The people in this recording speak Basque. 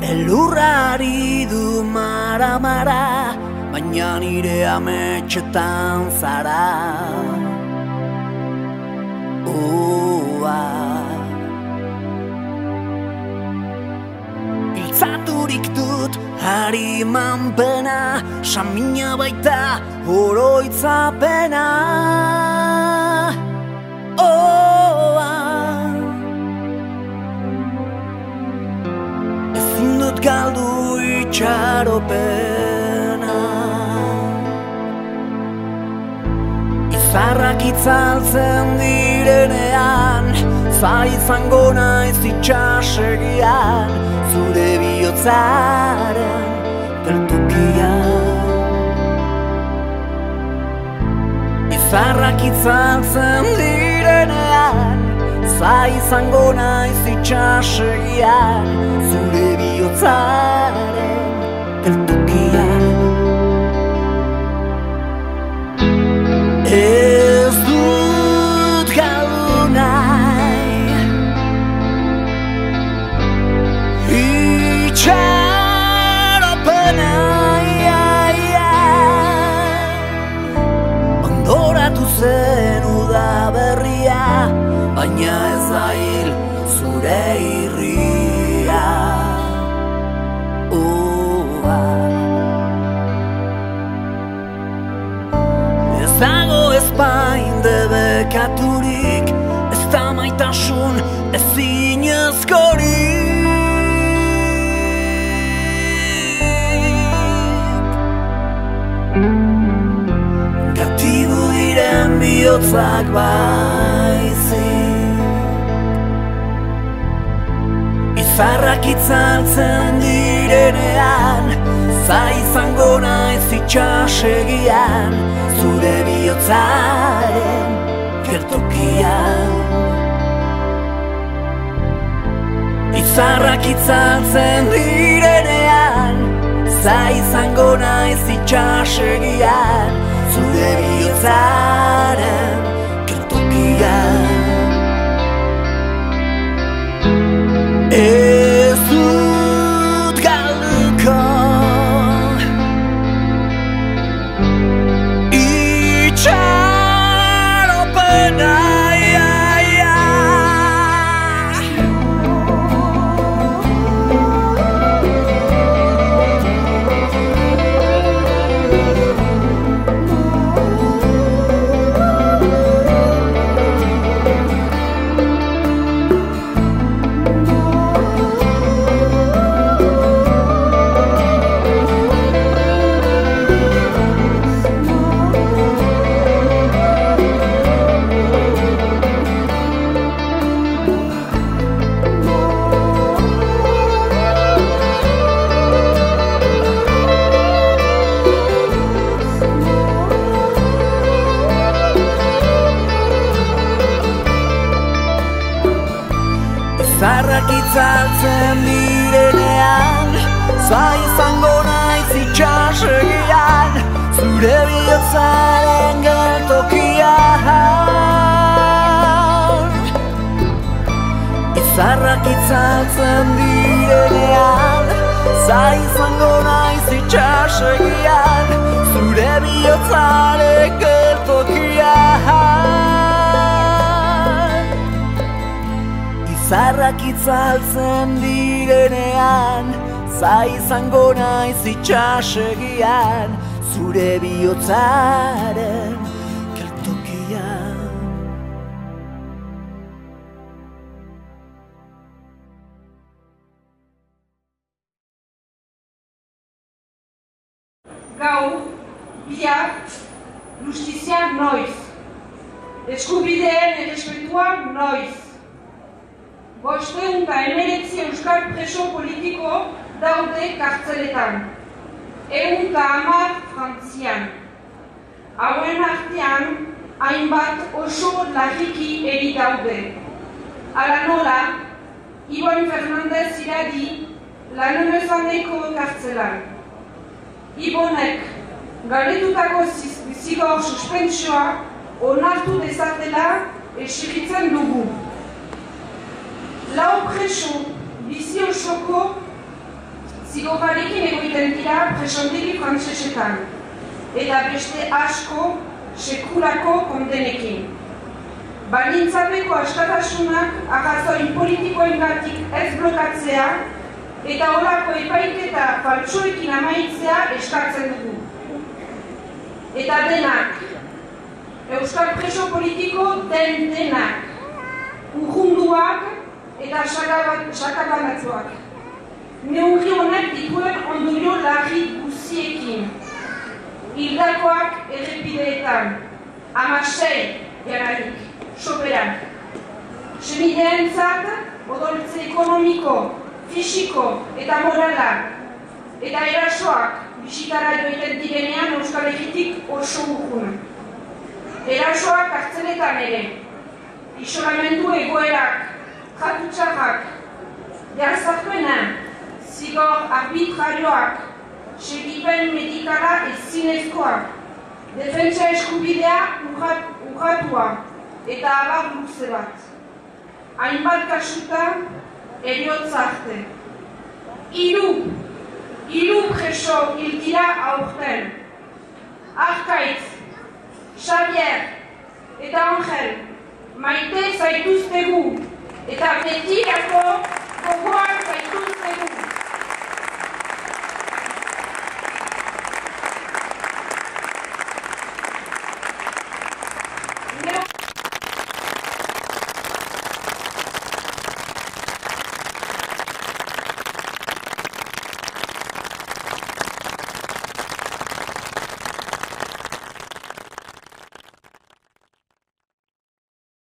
Elurrari du mara-mara, baina nire ametxetan zara. Iltzaturik dut hariman pena, samina baita oroitzapena. Ezin dut galdu itxaropena. Izarrak itzaltzen direnean, zai izango naiz itxasegian, zure bihotzaren geltokian. Izarrak itzaltzen direnean, zai izango naiz itxasegian, zure bihotzaren geltokian. Ez dut galdu nahi itxaropena. Ondoratu zen udaberria, baina ez da hil zure irria. Ez dago ezpain debekaturik, ez da maitasun ezinezkorik. Gatibu diren bihotzak baizik, izarrak itzaltzen direnean, zai izango naiz itxasegian, zure bihotzaren geltokian. Izarrak itzaltzen direnean, zai izango naiz itxasegian, zure bihotzaren geltokian. Ez dut galduko itxaropena. Izarrak itzaltzen direnean, zai izango naiz itxasegian, zure bihotzaren geltokian. Izarrak itzaltzen direnean, zai izango naiz itxasegian, zure bihotzaren geltokian. Izarrak itzaltzen direnean, zai izango naiz itxasegian, zure bihotzaren geltokian. Gaur, bihar, justizia noiz. Eskubideen errespetua noiz. 519 euskal preso politiko daude kartzeletan. 110 Frantzian. Hauen artean, hainbat oso larriki eri daude. Hala nola, Ibon Fernandez iradi Lannemezaneko kartzelan. Ibonek galetutako zigor suspentsioa onartu dezatela exigitzen dugu. Lau preso bizi osoko zigorrarekin egoiten dira presontegi frantsesetan, eta beste asko sekulako kondenekin. Baldintzapeko askatasunak arrazoi politikoengatik ez blokatzea eta horako epaiketa faltsuekin amaitzea eskatzen dugu. Eta denak, euskal preso politiko denak, urrunduak eta sakabanatzuak. Neurri honek dituen ondorio larri guziekin. Hildakoak errepideetan, 16 jararik, soberan. Senideentzat, odoltze ekonomiko, fisiko eta morala, eta erasoak bisitara joiten direnean Euskal Herritik oso urrun. Erasoak kartzeletan ere, isolamendu egoerak, jatutxarrak, jarzartuena, zigor arbitrarioak, segipen medikala ezinezkoak, defentsa eskubidea urratua eta abar luze bat. Hainbat kasutan, eriotza arte. Hiru preso hil dira aurten. Arkaitz, Xavier eta Angel, maite zaituztegu eta betirako gogoak zaituztegu.